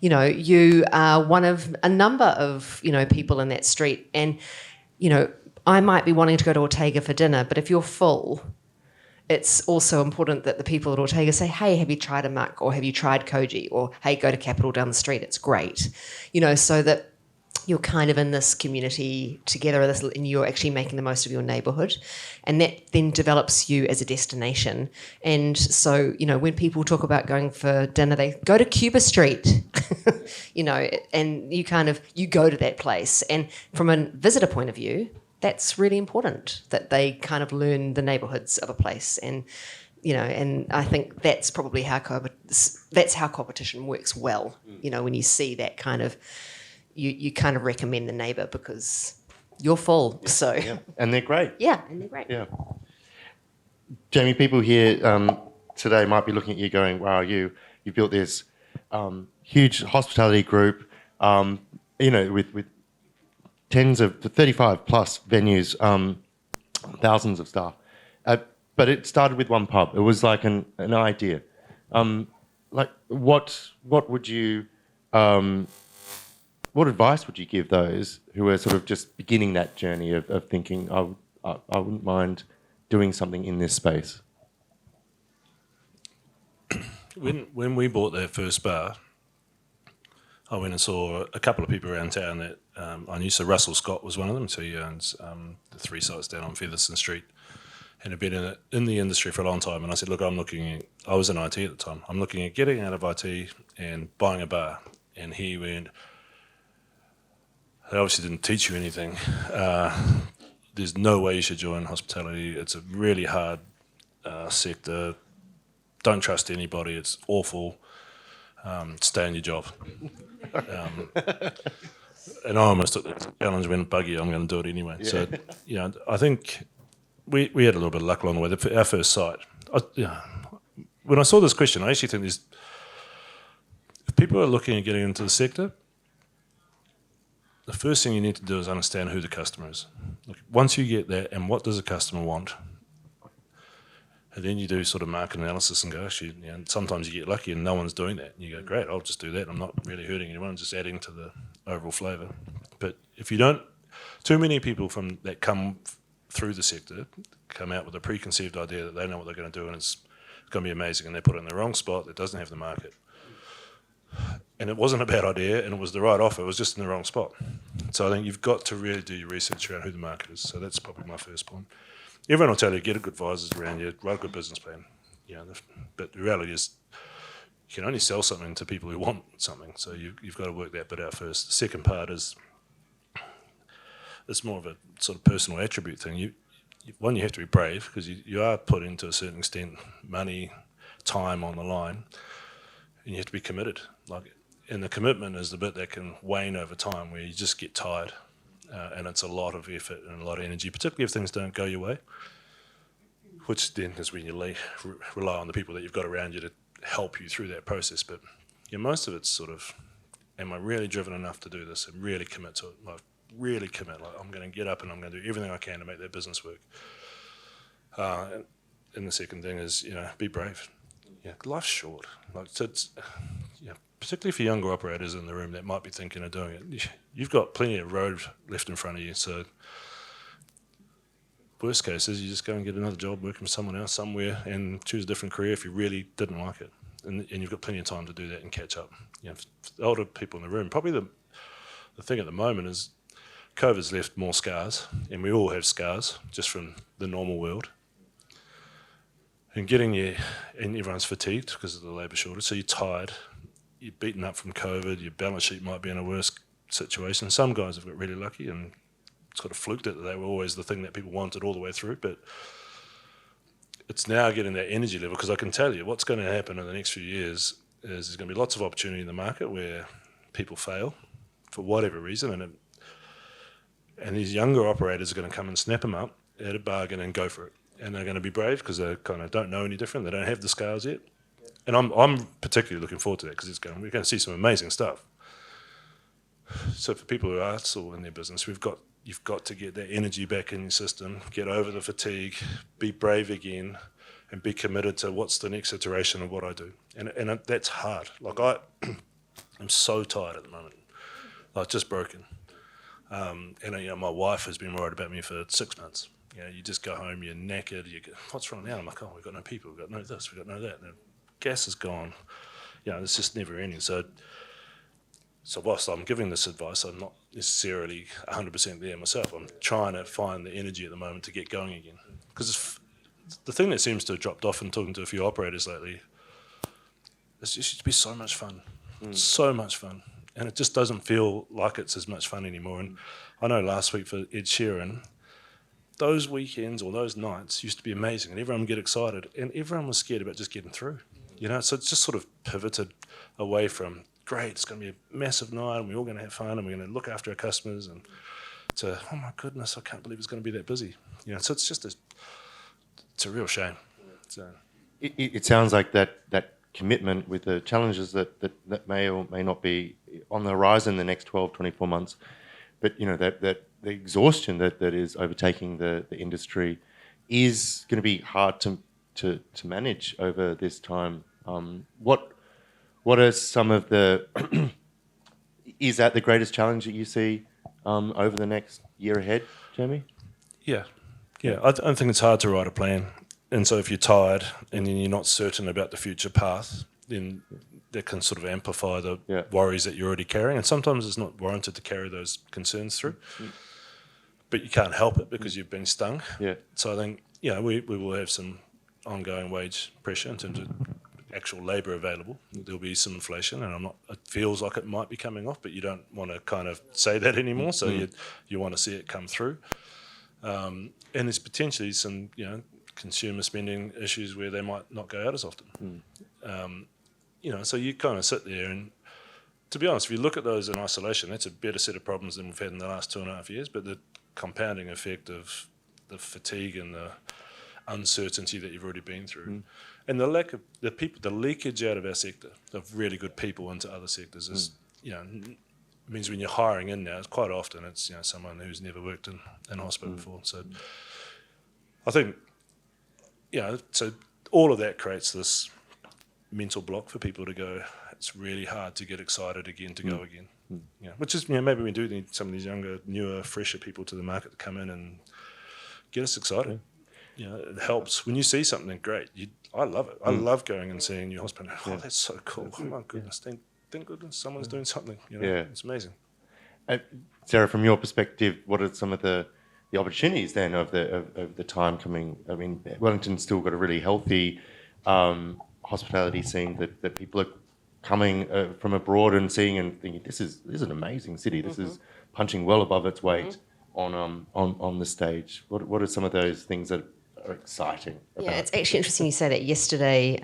Speaker 2: you are one of a number of, people in that street. And, I might be wanting to go to Ortega for dinner, but if you're full, it's also important that the people at Ortega say, hey, have you tried a muck, or have you tried koji, or hey, go to Capital down the street, it's great. So that you're kind of in this community together, and you're actually making the most of your neighbourhood. And that then develops you as a destination. And so, when people talk about going for dinner, they go to Cuba Street. you know, and you go to that place. And from a visitor point of view, that's really important that they kind of learn the neighbourhoods of a place. And, you know, and I think that's probably how competition works well. You know, when you see that kind of, you kind of recommend the neighbour because you're full.
Speaker 6: Yeah,
Speaker 2: so
Speaker 6: yeah. And they're great.
Speaker 2: yeah, and they're great.
Speaker 6: Yeah. Jamie, people here today might be looking at you going, wow, you built this huge hospitality group, you know, with tens of 35 plus venues, thousands of staff. But it started with one pub. It was like an idea. Like what would you, what advice would you give those who are sort of just beginning that journey of thinking, I wouldn't mind doing something in this space?
Speaker 3: When we bought that first bar, I went and saw a couple of people around town that I knew. So Russell Scott was one of them. So he owns the 3 sites down on Featherston Street and had been in the industry for a long time. And I said, look, I was in IT at the time. I'm looking at getting out of IT and buying a bar. And he went, they obviously didn't teach you anything. There's no way you should join hospitality. It's a really hard sector. Don't trust anybody. It's awful. Stay in your job. And I almost took the challenge, went, buggy, I'm going to do it anyway. Yeah. So, you know, I think we had a little bit of luck along the way. Our first site, when I saw this question, I actually think if people are looking at getting into the sector, the first thing you need to do is understand who the customer is. Like, once you get that, and what does the customer want, and then you do sort of market analysis and go, actually, you know, sometimes you get lucky and no one's doing that. And you go, great, I'll just do that. I'm not really hurting anyone, I'm just adding to the overall flavour. But if you don't, too many people from that come through the sector come out with a preconceived idea that they know what they're going to do and it's going to be amazing, and they put it in the wrong spot that doesn't have the market. And it wasn't a bad idea, and it was the right offer, it was just in the wrong spot. So I think you've got to really do your research around who the market is. So that's probably my first point. Everyone will tell you, get a good advisors around you, write a good business plan. You know, but the reality is you can only sell something to people who want something. So you've got to work that bit out first. The second part is it's more of a sort of personal attribute thing. You have to be brave because you are putting, to a certain extent, money, time on the line, and you have to be committed. And the commitment is the bit that can wane over time, where you just get tired. And it's a lot of effort and a lot of energy, particularly if things don't go your way, which then is when you rely on the people that you've got around you to help you through that process. But yeah, most of it's sort of, am I really driven enough to do this and really commit to it? Like, really commit. Like, I'm going to get up and I'm going to do everything I can to make that business work. And the second thing is, you know, be brave. Yeah, life's short. Like, so it's, yeah, particularly for younger operators in the room that might be thinking of doing it, you've got plenty of road left in front of you. So worst case is you just go and get another job working for someone else somewhere and choose a different career if you really didn't like it. And you've got plenty of time to do that and catch up. You know, for the older people in the room, probably the thing at the moment is COVID's left more scars, and we all have scars just from the normal world. And and everyone's fatigued because of the labour shortage, so you're tired. You're beaten up from COVID, your balance sheet might be in a worse situation. Some guys have got really lucky and sort of fluked it that they were always the thing that people wanted all the way through, but it's now getting that energy level, because I can tell you what's going to happen in the next few years is there's going to be lots of opportunity in the market where people fail for whatever reason, and these younger operators are going to come and snap them up at a bargain and go for it. And they're going to be brave because they kind of don't know any different, they don't have the scars yet. And I'm particularly looking forward to that, because we're going to see some amazing stuff. So for people who are still in their business, you've got to get that energy back in your system, get over the fatigue, be brave again, and be committed to what's the next iteration of what I do. And that's hard. Like I'm so tired at the moment, like just broken. And you know, my wife has been worried about me for 6 months. You know, you just go home, you're knackered, you go, what's wrong now? I'm like, oh, we've got no people, we've got no this, we've got no that. And the gas is gone. You know, it's just never ending. So whilst I'm giving this advice, I'm not necessarily 100% there myself. I'm trying to find the energy at the moment to get going again. Because the thing that seems to have dropped off in talking to a few operators lately, it used to be so much fun. So much fun. And it just doesn't feel like it's as much fun anymore. And I know last week for Ed Sheeran, those weekends or those nights used to be amazing and everyone would get excited and everyone was scared about just getting through. So it's just sort of pivoted away from, great, it's going to be a massive night and we're all going to have fun and we're going to look after our customers, and to, oh my goodness, I can't believe it's going to be that busy. So it's just it's a real shame. So
Speaker 6: It sounds like that commitment with the challenges that may or may not be on the horizon in the next 12, 24 months, but that the exhaustion that is overtaking the industry is going to be hard to manage over this time. What are some of the is that the greatest challenge that you see over the next year ahead, Jamie?
Speaker 3: Yeah. I think it's hard to write a plan. And so if you're tired and then you're not certain about the future path, then that can sort of amplify the worries that you're already carrying. And sometimes it's not warranted to carry those concerns through. But you can't help it because you've been stung.
Speaker 6: Yeah.
Speaker 3: So I think, we will have some ongoing wage pressure in terms of actual labour available. There'll be some inflation, and it feels like it might be coming off, but you don't want to kind of say that anymore. So you want to see it come through. And there's potentially some, consumer spending issues where they might not go out as often. So you kind of sit there, and to be honest, if you look at those in isolation, that's a better set of problems than we've had in the last 2.5 years. But the compounding effect of the fatigue and the uncertainty that you've already been through, and the lack of the leakage out of our sector of really good people into other sectors is, means when you're hiring in now, quite often it's someone who's never worked in a hospital before. So I think, so all of that creates this mental block for people to go, it's really hard to get excited again, to go again. Which is, maybe we do need some of these younger, newer, fresher people to the market to come in and get us excited. It helps. When you see something great, I love it. I love going and seeing a new hospital. Oh, that's so cool. Oh my goodness. Thank goodness someone's doing something. It's amazing.
Speaker 6: Sarah, from your perspective, what are some of the opportunities then of the time coming? I mean, Wellington's still got a really healthy hospitality scene that people are coming from abroad and seeing and thinking, this is an amazing city. This is punching well above its weight on the stage. What are some of those things that are exciting about?
Speaker 2: Yeah, it's actually interesting you say that. Yesterday,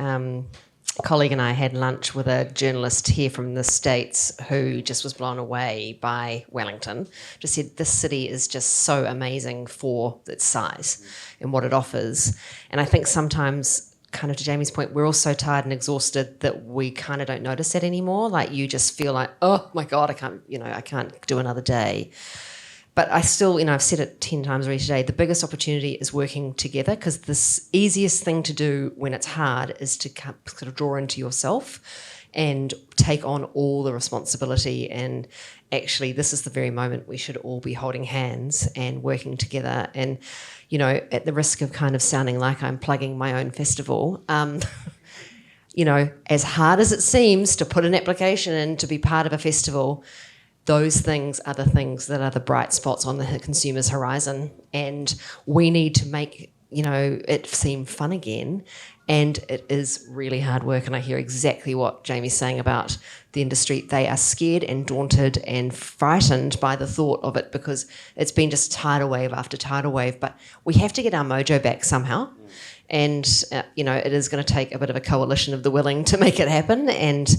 Speaker 2: a colleague and I had lunch with a journalist here from the States who just was blown away by Wellington. Just said this city is just so amazing for its size and what it offers. And I think sometimes, kind of to Jamie's point, we're all so tired and exhausted that we kind of don't notice that anymore. Like you just feel like, oh my God, I can't do another day. But I still, I've said it 10 times already today, the biggest opportunity is working together, because the easiest thing to do when it's hard is to sort of draw into yourself and take on all the responsibility. And actually, this is the very moment we should all be holding hands and working together. And, at the risk of kind of sounding like I'm plugging my own festival, as hard as it seems to put an application in to be part of a festival, those things are the things that are the bright spots on the consumer's horizon. And we need to make, it seem fun again. And it is really hard work. And I hear exactly what Jamie's saying about the industry. They are scared and daunted and frightened by the thought of it, because it's been just tidal wave after tidal wave. But we have to get our mojo back somehow. And, it is going to take a bit of a coalition of the willing to make it happen. And,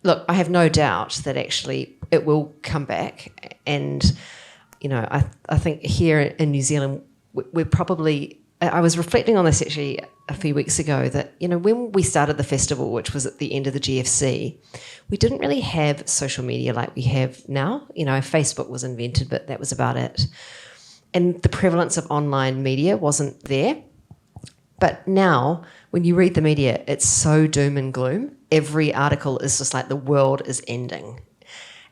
Speaker 2: look, I have no doubt that actually it will come back. And, I think here in New Zealand, we're probably... I was reflecting on this actually a few weeks ago that, when we started the festival, which was at the end of the GFC, we didn't really have social media like we have now. Facebook was invented, but that was about it. And the prevalence of online media wasn't there. But now, when you read the media, it's so doom and gloom. Every article is just like the world is ending.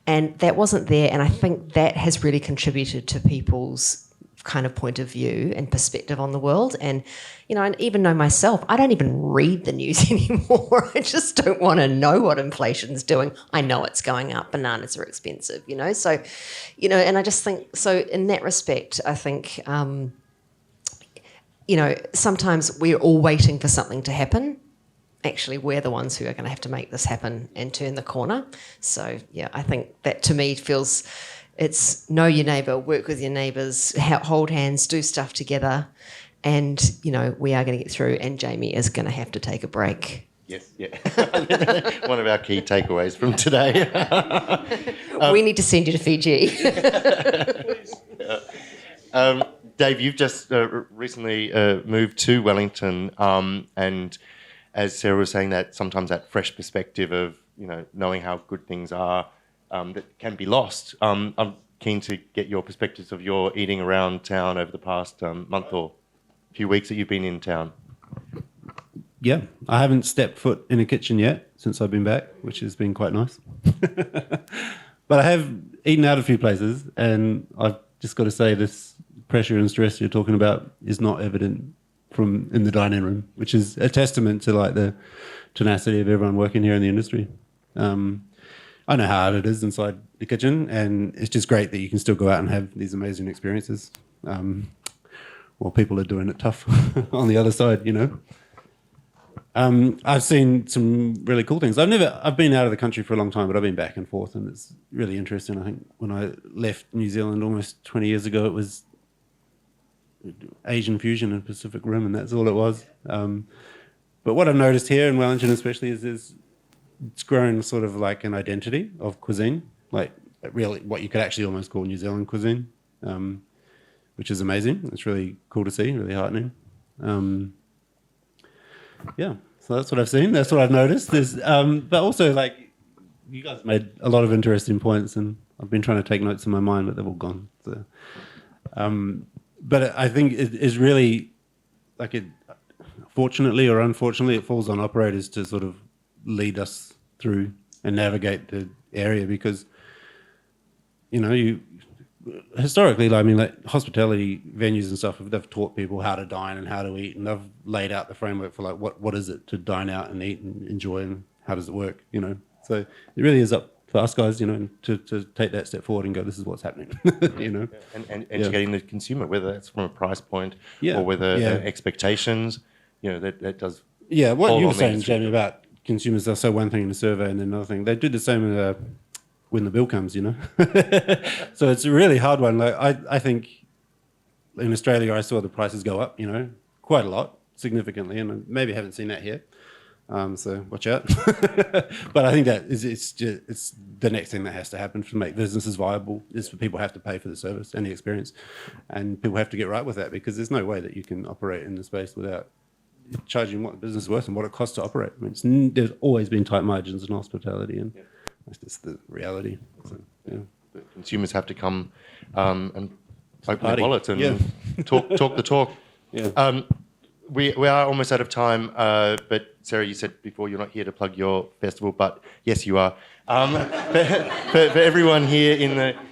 Speaker 2: And that wasn't there, and I think that has really contributed to people's kind of point of view and perspective on the world. And, and even though myself, I don't even read the news anymore. I just don't want to know what inflation's doing. I know it's going up. Bananas are expensive, So, and I just think, so in that respect, I think, sometimes we're all waiting for something to happen. actually we're the ones who are going to have to make this happen and turn the corner. So, yeah, I think that to me feels it's know your neighbour, work with your neighbours, hold hands, do stuff together. And, we are going to get through, and Jamie is going to have to take a break.
Speaker 6: Yes, yeah. One of our key takeaways from today.
Speaker 2: We need to send you to Fiji.
Speaker 6: Dave, you've just recently moved to Wellington, and as Sarah was saying, that sometimes that fresh perspective of knowing how good things are that can be lost. I'm keen to get your perspectives of your eating around town over the past month or few weeks that you've been in town.
Speaker 5: Yeah, I haven't stepped foot in a kitchen yet since I've been back, which has been quite nice. But I have eaten out a few places, and I've just got to say this pressure and stress you're talking about is not evident from in the dining room, which is a testament to like the tenacity of everyone working here in the industry. I know how hard it is inside the kitchen, and it's just great that you can still go out and have these amazing experiences while people are doing it tough on the other side, I've seen some really cool things. I've been out of the country for a long time, but I've been back and forth, and it's really interesting. I think when I left New Zealand almost 20 years ago, it was Asian fusion and Pacific Rim, and that's all it was. But what I've noticed here in Wellington especially is it's grown sort of like an identity of cuisine, like really what you could actually almost call New Zealand cuisine, which is amazing. It's really cool to see, really heartening. Yeah, so that's what I've seen. That's what I've noticed. But also, like, you guys made a lot of interesting points, and I've been trying to take notes in my mind, but they've all gone. So, but I think it is really, like, fortunately or unfortunately, it falls on operators to sort of lead us through and navigate the area because, historically, I mean, like hospitality venues and stuff, they've taught people how to dine and how to eat, and they've laid out the framework for like what is it to dine out and eat and enjoy, and how does it work, So it really is up for us guys, to take that step forward and go, this is what's happening,
Speaker 6: And educating the consumer, whether that's from a price point or whether expectations, that does.
Speaker 5: Yeah, what you were saying, Jamie, about consumers are so one thing in the survey and then another thing. They do the same when the bill comes, So it's a really hard one. Like I think in Australia, I saw the prices go up, quite a lot, significantly, and maybe haven't seen that here. So watch out. But I think that it's the next thing that has to happen to make businesses viable is for people have to pay for the service and the experience, and people have to get right with that because there's no way that you can operate in the space without charging what the business is worth and what it costs to operate. I mean, there's always been tight margins in hospitality, and that's just the reality. So,
Speaker 6: The consumers have to come and open their wallets and talk the talk.
Speaker 5: Yeah.
Speaker 6: We are almost out of time, but Sarah, you said before you're not here to plug your festival, but yes, you are. For everyone here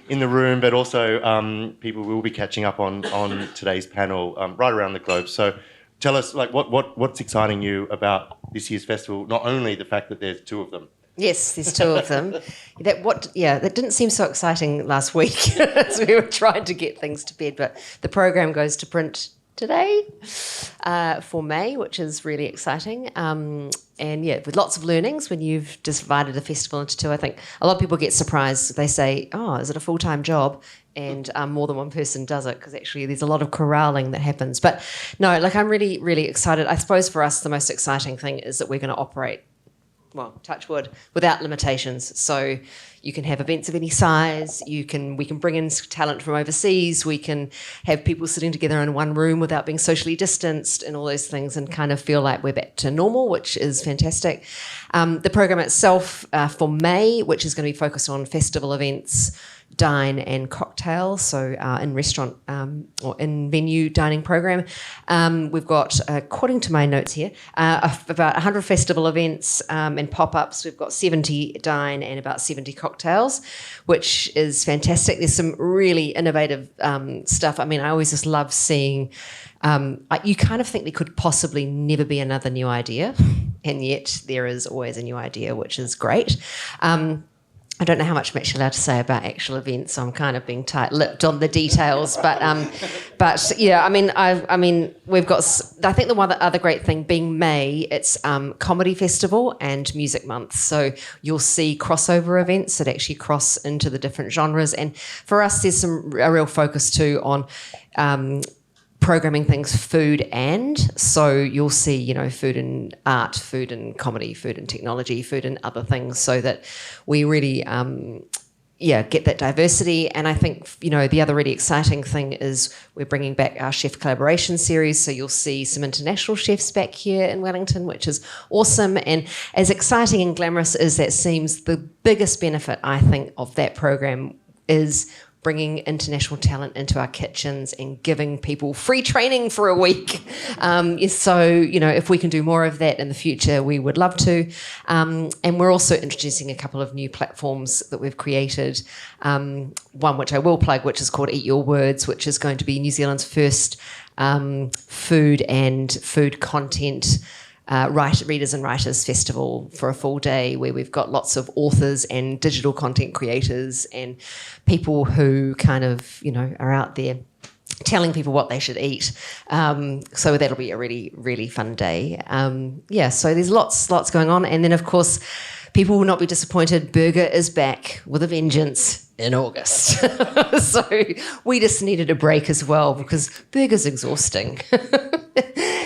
Speaker 6: in the room, but also people will be catching up on today's panel right around the globe. So tell us, like, what's exciting you about this year's festival? Not only the fact that there's two of them.
Speaker 2: Yes, there's two of them. That didn't seem so exciting last week as we were trying to get things to bed, but the program goes to print today for May, which is really exciting. And with lots of learnings when you've divided the festival into two. I think a lot of people get surprised. They say, oh, is it a full-time job? And more than one person does it, because actually there's a lot of corralling that happens. But no, like I'm really, really excited. I suppose for us the most exciting thing is that we're going to operate, well, touch wood, without limitations. So you can have events of any size. We can bring in talent from overseas. We can have people sitting together in one room without being socially distanced and all those things, and kind of feel like we're back to normal, which is fantastic. The program itself for May, which is going to be focused on festival events, dine and cocktails, so in restaurant or in venue dining program. We've got, according to my notes here, about 100 festival events and pop-ups. We've got 70 dine and about 70 cocktails, which is fantastic. There's some really innovative stuff. I mean, I always just love seeing, you kind of think there could possibly never be another new idea, and yet there is always a new idea, which is great. I don't know how much I'm actually allowed to say about actual events. So I'm kind of being tight-lipped on the details, but yeah, I mean, we've got. I think the one other great thing being May, it's comedy festival and music month. So you'll see crossover events that actually cross into the different genres, and for us, there's a real focus too on. Programming things food and so you'll see food and art, food and comedy, food and technology, food and other things, so that we really get that diversity. And I think the other really exciting thing is we're bringing back our chef collaboration series, so you'll see some international chefs back here in Wellington, which is awesome. And as exciting and glamorous as that seems, the biggest benefit I think of that program is bringing international talent into our kitchens and giving people free training for a week. So, if we can do more of that in the future, we would love to. And we're also introducing a couple of new platforms that we've created. One which I will plug, which is called Eat Your Words, which is going to be New Zealand's first food and food content Readers and Writers Festival for a full day, where we've got lots of authors and digital content creators and people who kind of, are out there telling people what they should eat. So that'll be a really, really fun day. So there's lots going on. And then, of course, people will not be disappointed. Burger is back with a vengeance in August. So we just needed a break as well, because burger's exhausting.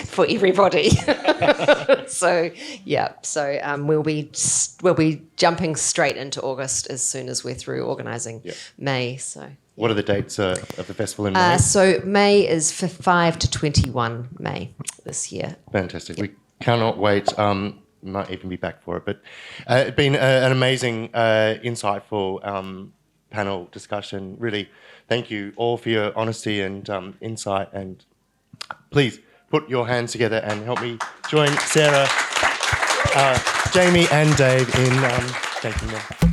Speaker 2: For everybody. So we'll be jumping straight into August as soon as we're through organising May. So
Speaker 6: what are the dates of the festival in May?
Speaker 2: So May is 5 to 21 May this year.
Speaker 6: Fantastic. We cannot wait. Might even be back for it. But it's been an amazing, insightful panel discussion. Really, thank you all for your honesty and insight. And please put your hands together and help me join Sarah, Jamie and Dave in thanking them.